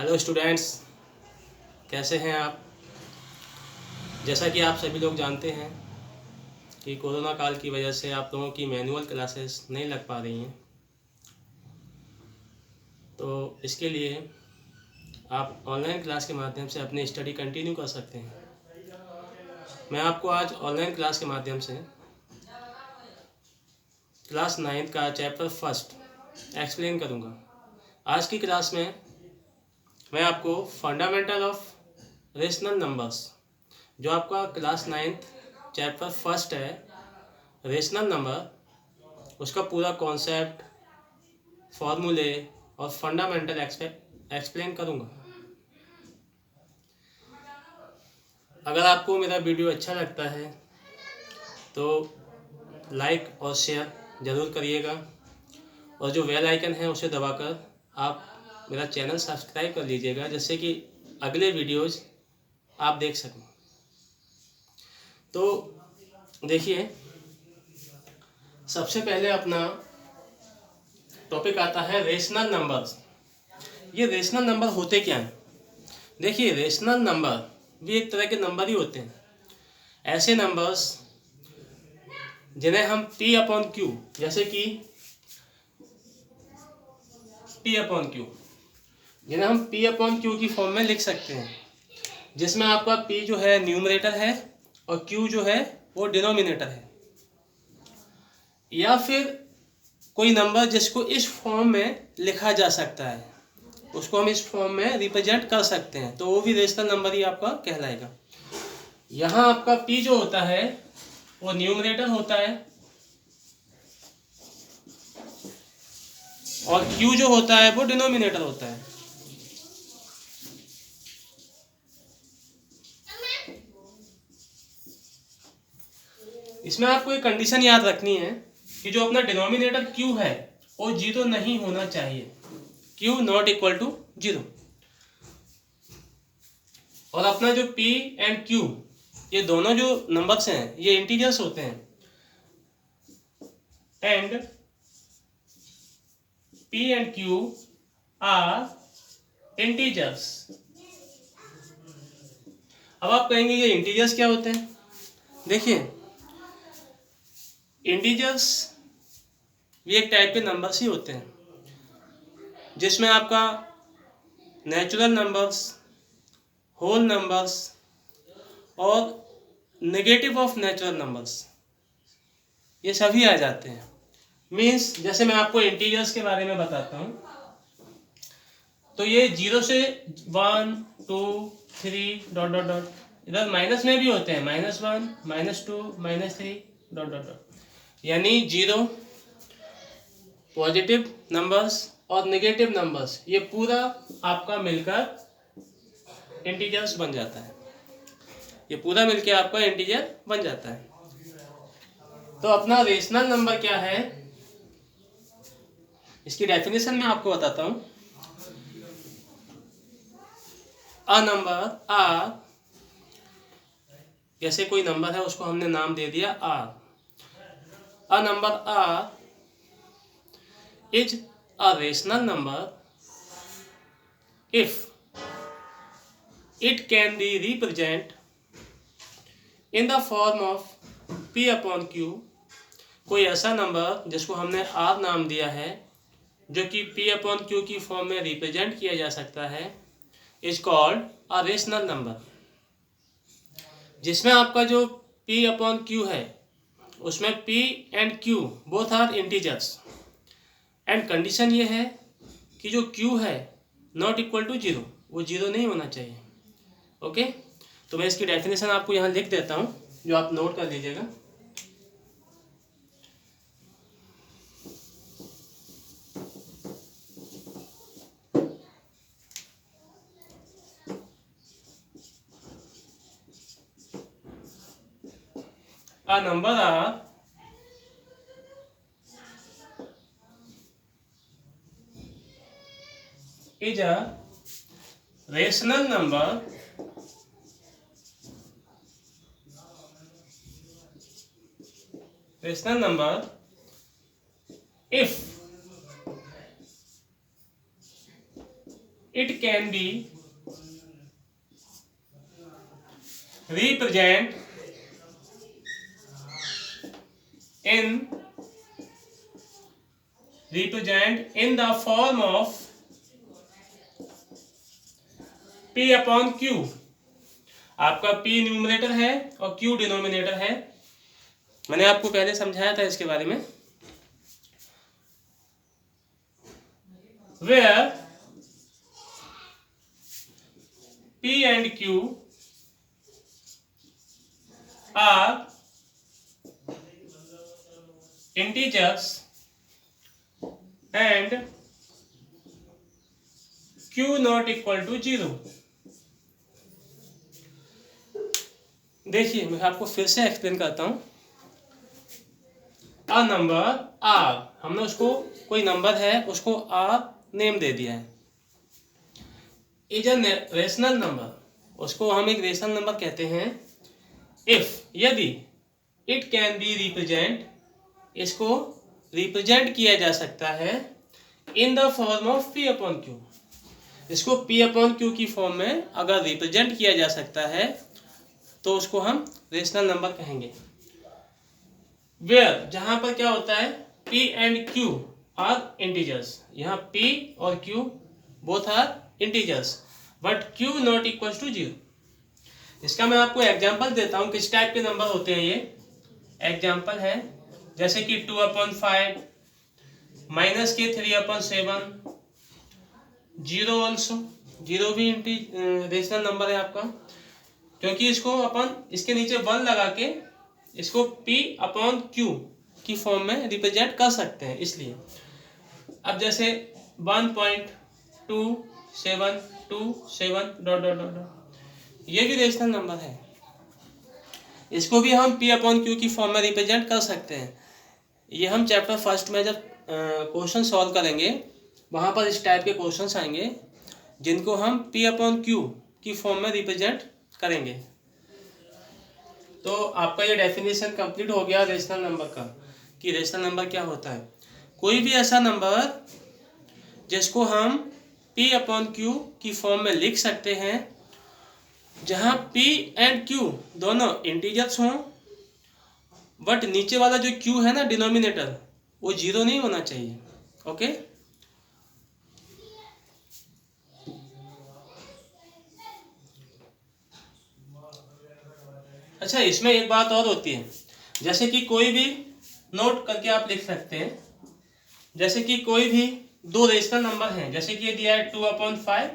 Hello students, कैसे हैं आप। जैसा कि आप सभी लोग जानते हैं कि कोरोना काल की वजह से आप लोगों की मैनुअल क्लासेस नहीं लग पा रही हैं, तो इसके लिए आप ऑनलाइन क्लास के माध्यम से अपनी स्टडी कंटिन्यू कर सकते हैं। मैं आपको आज ऑनलाइन क्लास के माध्यम से क्लास 9 का चैप्टर फर्स्ट एक्सप्लेन करूँगा। आज की क्लास में मैं आपको फंडामेंटल ऑफ रेशनल नंबर्स, जो आपका क्लास 9 चैप्टर फर्स्ट है रेशनल नंबर, उसका पूरा कॉन्सेप्ट, फॉर्मूले और फंडामेंटल एक्सप्लेन करूँगा। अगर आपको मेरा वीडियो अच्छा लगता है तो लाइक और शेयर ज़रूर करिएगा, और जो बेल आइकन है उसे दबाकर आप मेरा चैनल सब्सक्राइब कर लीजिएगा, जिससे कि अगले वीडियोज़ आप देख सकें। तो देखिए, सबसे पहले अपना टॉपिक आता है रेशनल नंबर्स। ये रेशनल नंबर होते क्या हैं? देखिए, रेशनल नंबर भी एक तरह के नंबर ही होते हैं। ऐसे नंबर्स जिन्हें हम P अपॉन Q, जैसे कि P अपॉन Q, जिन्हें हम P अपॉन Q की फॉर्म में लिख सकते हैं, जिसमें आपका P जो है न्यूमरेटर है और Q जो है वो डिनोमिनेटर है। या फिर कोई नंबर जिसको इस फॉर्म में लिखा जा सकता है, उसको हम इस फॉर्म में रिप्रेजेंट कर सकते हैं, तो वो भी रेशनल नंबर ही आपका कहलाएगा। यहाँ आपका P जो होता है वो न्यूमरेटर होता है और Q जो होता है वो डिनोमिनेटर होता है। इसमें आपको एक कंडीशन याद रखनी है कि जो अपना डिनोमिनेटर Q है वो 0 नहीं होना चाहिए, Q नॉट इक्वल टू 0। और अपना जो P एंड Q, ये दोनों जो नंबर्स हैं ये इंटीजर्स होते हैं, and P and Q are integers. अब आप कहेंगे ये इंटीजर्स क्या होते हैं? देखिए, इंटीजर्स भी एक टाइप के नंबर्स ही होते हैं, जिसमें आपका नेचुरल नंबर्स, होल नंबर्स और नेगेटिव ऑफ नेचुरल नंबर्स, ये सभी आ जाते हैं। मीन्स जैसे मैं आपको इंटीजर्स के बारे में बताता हूँ, तो ये 0 से 1 2 3 डॉट डॉट डॉट, इधर माइनस में भी होते हैं, -1 -2 -3 डॉट डॉट डॉट, यानी 0 पॉजिटिव नंबर्स और नेगेटिव नंबर्स, ये पूरा आपका मिलकर इंटीजर्स बन जाता है। ये पूरा मिलके आपका इंटीजर बन जाता है। तो अपना रेशनल नंबर क्या है, इसकी डेफिनेशन मैं आपको बताता हूँ। अ नंबर आर, जैसे कोई नंबर है उसको हमने नाम दे दिया R. A number R is a rational number if it can be represented in the form of P upon Q। कोई ऐसा नंबर जिसको हमने R नाम दिया है, जो कि P अपॉन Q की फॉर्म में रिप्रेजेंट किया जा सकता है, is called a rational number. जिसमें आपका जो P अपॉन Q है उसमें P and Q both are integers, and condition ये है कि जो Q है नॉट इक्वल टू 0, वो 0 नहीं होना चाहिए। ओके, तो मैं इसकी डेफिनेशन आपको यहाँ लिख देता हूँ, जो आप नोट कर लीजिएगा। A number R is a rational number if it can can be represent in the form of P upon Q। आपका P न्यूमरेटर है और Q डिनोमिनेटर है। मैंने आपको पहले समझाया था इसके बारे में। Where P and Q are integers and Q not equal to 0। देखिए मैं आपको फिर से एक्सप्लेन करता हूं। अ नंबर आर, हमने उसको कोई नंबर है उसको आर नेम दे दिया है। इज अ रेशनल नंबर, उसको हम एक रेशनल नंबर कहते हैं। इफ, यदि, इट कैन बी रिप्रेजेंट, इसको रिप्रेजेंट किया जा सकता है in the form of P upon Q. इसको पी अपॉन क्यू की फॉर्म में अगर रिप्रेजेंट किया जा सकता है तो उसको हम रेशनल नंबर कहेंगे। वेयर, जहां पर क्या होता है P and Q are integers, यहाँ P और Q both are integers but Q not equal to 0। इसका मैं आपको एग्जांपल देता हूँ किस टाइप के नंबर होते हैं ये। एग्जांपल है जैसे कि 2/5 माइनस के 3/7, 0 ऑल्सो। 0 भी रेशनल नंबर है आपका, क्योंकि इसको अपन इसके नीचे 1 लगा के इसको P अपॉन Q की फॉर्म में रिप्रेजेंट कर सकते हैं, इसलिए। अब जैसे 1.272 डॉट डॉट डॉट, ये भी रेशनल नंबर है, इसको भी हम P अपॉन Q की फॉर्म में रिप्रेजेंट कर सकते हैं। ये हम चैप्टर फर्स्ट में जब क्वेश्चन सॉल्व करेंगे वहाँ पर इस टाइप के क्वेश्चंस आएंगे जिनको हम P अपॉन Q की फॉर्म में रिप्रेजेंट करेंगे। तो आपका ये डेफिनेशन कंप्लीट हो गया रेशनल नंबर का, कि रेशनल नंबर क्या होता है। कोई भी ऐसा नंबर जिसको हम P अपॉन Q की फॉर्म में लिख सकते हैं जहाँ P एंड Q दोनों इंटीजर्स हों, बट नीचे वाला जो Q है ना डिनोमिनेटर, वो 0 नहीं होना चाहिए। ओके, अच्छा इसमें एक बात और होती है, जैसे कि कोई भी नोट करके आप लिख सकते हैं, जैसे कि कोई भी दो रेशनल नंबर हैं, जैसे कि ये दिया है 2/5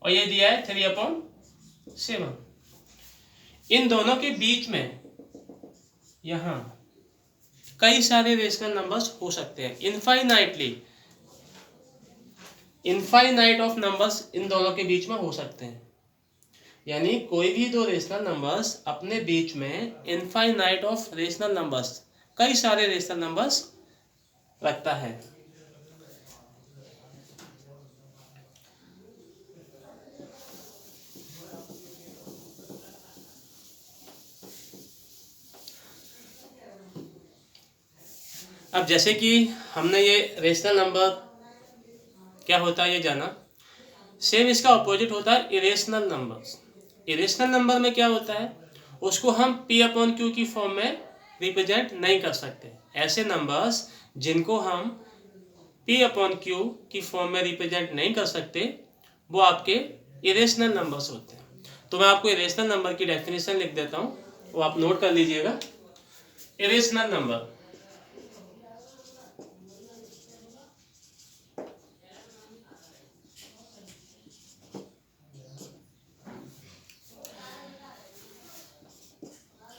और ये दिया है 3/7। इन दोनों के बीच में यहाँ कई सारे रेशनल नंबर्स हो सकते हैं, इनफाइनाइट ऑफ नंबर्स इन दोनों के बीच में हो सकते हैं। यानी कोई भी दो रेशनल नंबर्स अपने बीच में इनफाइनाइट ऑफ रेशनल नंबर्स, कई सारे रेशनल नंबर्स रखता है। अब जैसे कि हमने ये रेशनल नंबर क्या होता है ये जाना, सेम इसका ऑपोजिट होता है इरेशनल नंबर्स। इरेशनल नंबर में क्या होता है, उसको हम P अपॉन Q की फॉर्म में रिप्रेजेंट नहीं कर सकते। ऐसे नंबर्स जिनको हम P अपॉन Q की फॉर्म में रिप्रेजेंट नहीं कर सकते वो आपके इरेशनल नंबर्स होते हैं। तो मैं आपको इरेशनल नंबर की डेफिनेशन लिख देता हूँ, वो आप नोट कर लीजिएगा। Irrational number,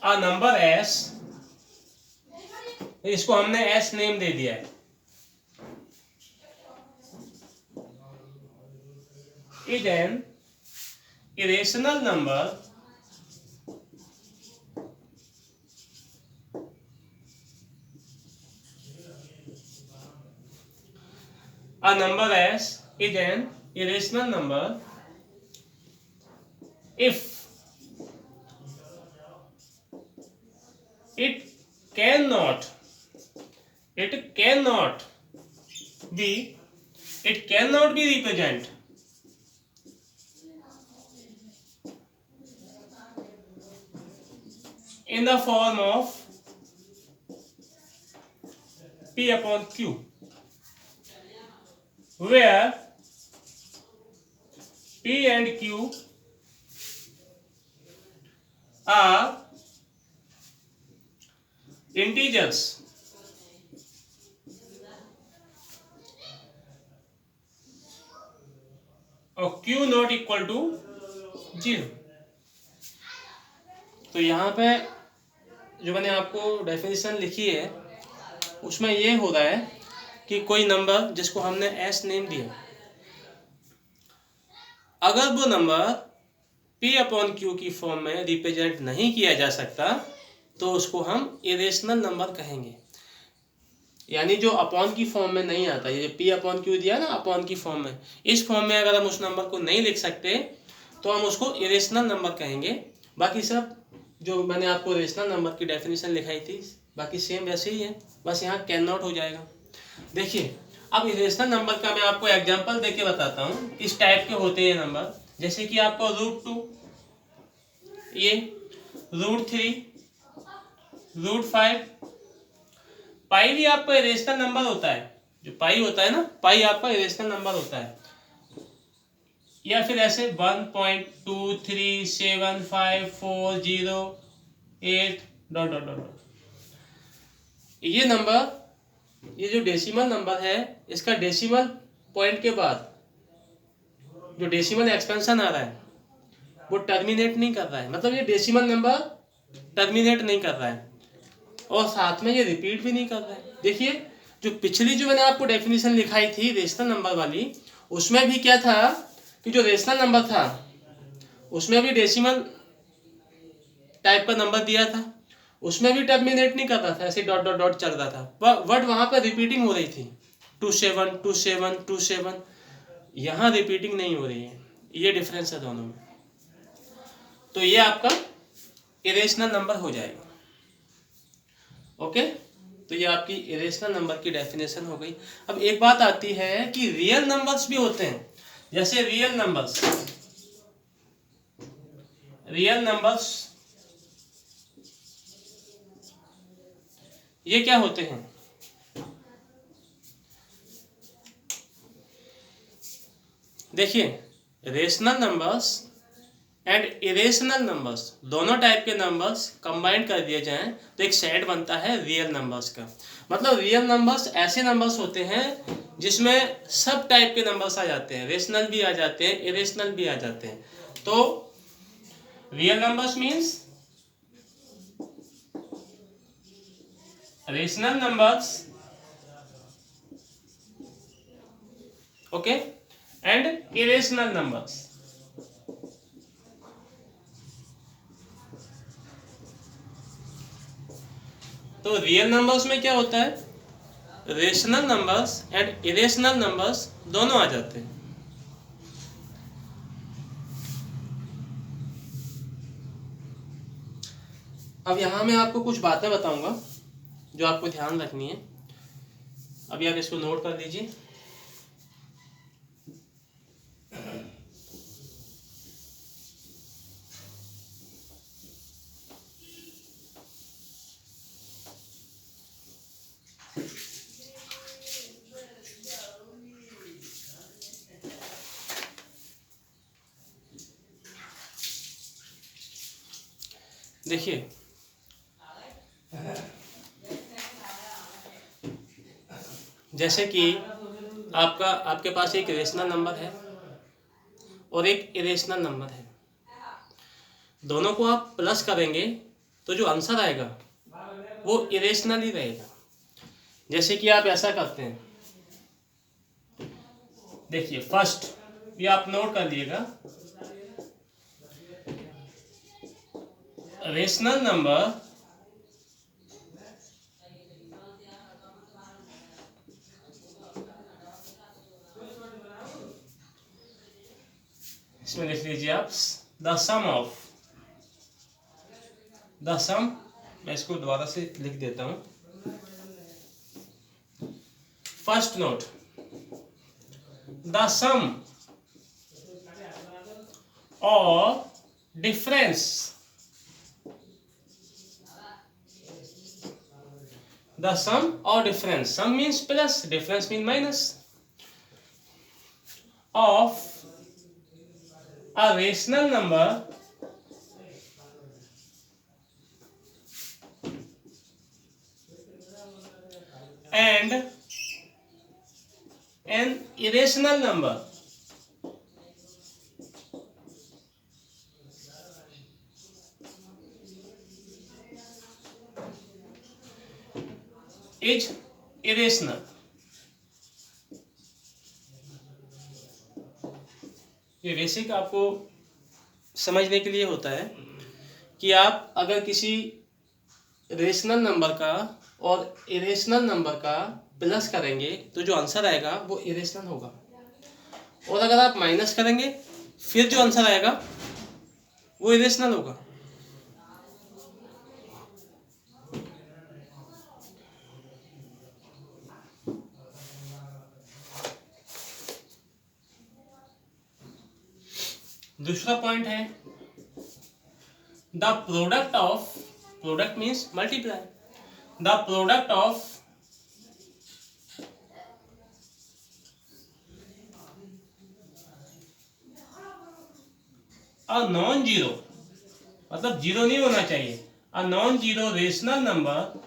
a number s, इसको हमने s नेम दे दिया है, is an irrational number a number s is an irrational number if it cannot be represent in the form of P upon Q, where P and Q are integers और Q not equal to 0। तो यहाँ पे जो मैंने आपको definition लिखी है उसमें ये हो रहा है कि कोई नंबर जिसको हमने एस नेम दिया, अगर वो नंबर P अपॉन Q की फॉर्म में रिप्रेजेंट नहीं किया जा सकता तो उसको हम इरेशनल नंबर कहेंगे। यानी जो अपॉन की फॉर्म में नहीं आता, ये P अपॉन Q दिया ना अपॉन की फॉर्म में, इस फॉर्म में अगर हम उस नंबर को नहीं लिख सकते तो हम उसको इरेशनल नंबर कहेंगे। बाकी सब जो मैंने आपको इरेशनल नंबर की डेफिनेशन लिखाई थी बाकी सेम वैसे ही है, बस यहाँ कैन नॉट हो जाएगा। देखिए अब इरेशनल नंबर का मैं आपको एग्जांपल देके बताता हूँ किस टाइप के होते हैं नंबर। जैसे कि आपको √2, ये √3, √5, पाई भी आपका इरेशनल नंबर होता है। जो पाई होता है ना, पाई आपका इरेशनल नंबर होता है। या फिर ऐसे 1.2375408 ... ये नंबर, ये जो डेसिमल नंबर है इसका डेसिमल पॉइंट के बाद जो डेसिमल एक्सपेंशन आ रहा है वो टर्मिनेट नहीं कर रहा है, मतलब ये डेसिमल नंबर टर्मिनेट नहीं कर रहा है और साथ में ये रिपीट भी नहीं कर रहा है। देखिए जो पिछली जो मैंने आपको डेफिनेशन लिखाई थी रेशनल नंबर वाली, उसमें भी क्या था कि जो रेशनल नंबर था उसमें भी डेसिमल टाइप का नंबर दिया था, उसमें भी टर्मिनेट नहीं कर रहा था, ऐसे डॉट डॉट डॉट चल रहा था, वर्ड वहां पर रिपीटिंग हो रही थी 27 27 27। यहाँ रिपीटिंग नहीं हो रही है, ये डिफरेंस है दोनों में। तो ये आपका इरेशनल नंबर हो जाएगा। ओके, तो ये आपकी इरेशनल नंबर की डेफिनेशन हो गई। अब एक बात आती है कि रियल नंबर्स भी होते हैं। जैसे रियल नंबर्स ये क्या होते हैं? देखिए rational numbers and irrational numbers दोनों टाइप के नंबर्स कंबाइन कर दिए जाएं तो एक सेट बनता है रियल नंबर्स का। मतलब रियल नंबर्स ऐसे नंबर्स होते हैं जिसमें सब टाइप के नंबर्स आ जाते हैं, रेशनल भी आ जाते हैं, इरेशनल भी आ जाते हैं। तो real numbers means rational numbers, okay, and irrational numbers. तो रियल नंबर्स में क्या होता है, rational numbers and irrational numbers दोनों आ जाते हैं। अब यहां मैं आपको कुछ बातें बताऊंगा जो आपको ध्यान रखनी है। अभी आप इसको नोट कर लीजिए। देखिए जैसे कि आपके पास एक रेशनल नंबर है और एक इरेशनल नंबर है, दोनों को आप प्लस करेंगे तो जो आंसर आएगा वो इरेशनल ही रहेगा। जैसे कि आप ऐसा करते हैं, देखिए फर्स्ट ये आप नोट कर लीजिएगा, रेशनल नंबर इसमें लिख लीजिए आप द सम, मैं इसको दोबारा से लिख देता हूं। फर्स्ट नोट, द सम और difference the sum or difference, sum means plus, difference means minus, of a rational number and an irrational number is irrational. ये बेसिक आपको समझने के लिए होता है कि आप अगर किसी रेशनल नंबर का और इरेशनल नंबर का प्लस करेंगे तो जो आंसर आएगा वो इरेशनल होगा, और अगर आप माइनस करेंगे फिर जो आंसर आएगा वो इरेशनल होगा। दूसरा पॉइंट है the product of, product means multiply, the product of a non zero, मतलब जीरो नहीं होना चाहिए, a non zero rational number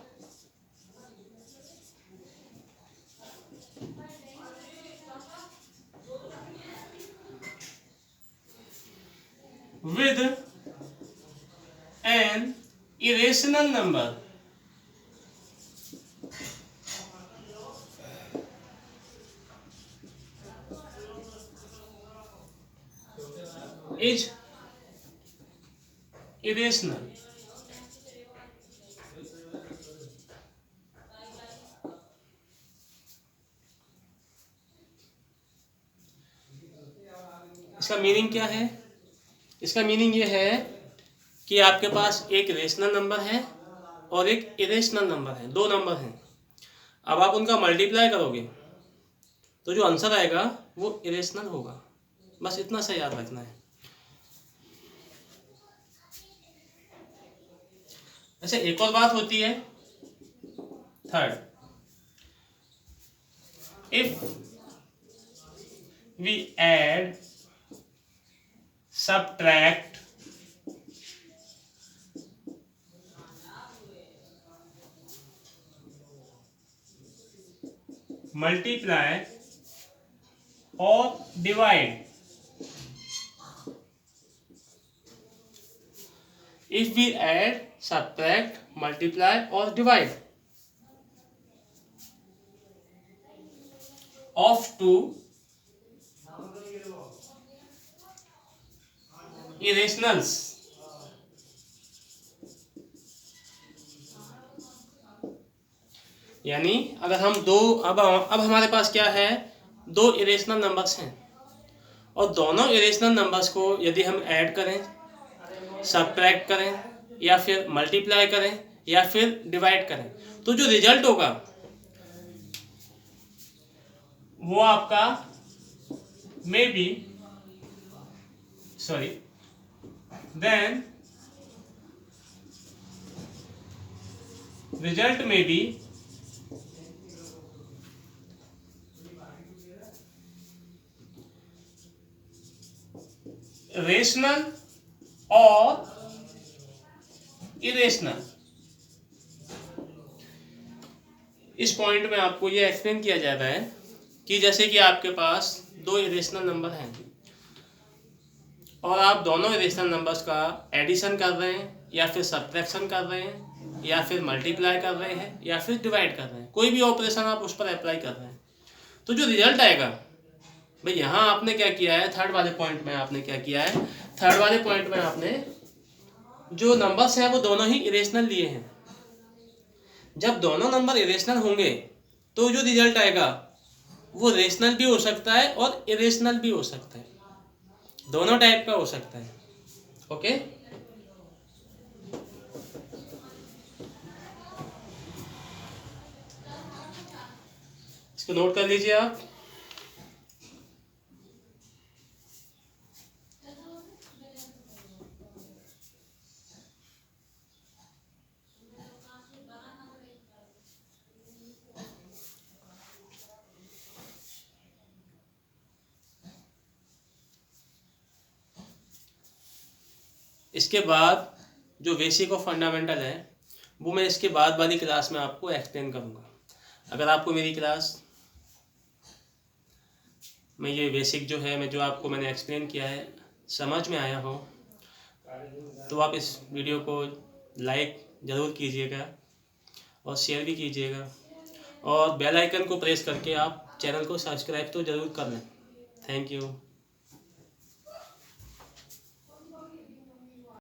with an irrational number is irrational. इसका मीनिंग क्या है? इसका मीनिंग ये है कि आपके पास एक रेशनल नंबर है और एक इरेशनल नंबर है, दो नंबर हैं। अब आप उनका मल्टीप्लाई करोगे तो जो आंसर आएगा वो इरेशनल होगा, बस इतना सा याद रखना है। अच्छा, एक और बात होती है, third, if we add, subtract, multiply or divide, if we add, subtract, multiply or divide of two irrationals, यानी अगर हम दो, अब हमारे पास क्या है, दो इरेशनल नंबर्स हैं और दोनों इरेशनल नंबर्स को यदि हम ऐड करें, सब्ट्रैक्ट करें या फिर मल्टीप्लाई करें या फिर डिवाइड करें तो जो रिजल्ट होगा वो आपका may be, sorry, then result may be rational और इरेशनल। इस पॉइंट में आपको ये एक्सप्लेन किया जा रहा है कि जैसे कि आपके पास दो इरेशनल नंबर हैं और आप दोनों इरेशनल नंबर्स का एडिशन कर रहे हैं या फिर सब्ट्रैक्शन कर रहे हैं या फिर मल्टीप्लाई कर रहे हैं या फिर डिवाइड कर रहे हैं, कोई भी ऑपरेशन आप उस पर अप्लाई कर रहे हैं तो जो रिजल्ट आएगा, भाई यहाँ आपने क्या किया है, थर्ड वाले पॉइंट में आपने क्या किया है, थर्ड वाले पॉइंट में आपने जो नंबर्स हैं वो दोनों ही इरेशनल लिए हैं। जब दोनों नंबर इरेशनल होंगे तो जो रिजल्ट आएगा वो रेशनल भी हो सकता है और इरेशनल भी हो सकता है, दोनों टाइप का हो सकता है। ओके, इसको नोट कर लीजिए आप। इसके बाद जो बेसिक और फंडामेंटल है वो मैं इसके बाद वाली क्लास में आपको एक्सप्लेन करूँगा। अगर आपको मेरी क्लास में ये बेसिक जो है मैं जो आपको मैंने एक्सप्लेन किया है समझ में आया हो तो आप इस वीडियो को लाइक ज़रूर कीजिएगा और शेयर भी कीजिएगा और बेल आइकन को प्रेस करके आप चैनल को सब्सक्राइब तो ज़रूर कर लें। Thank you.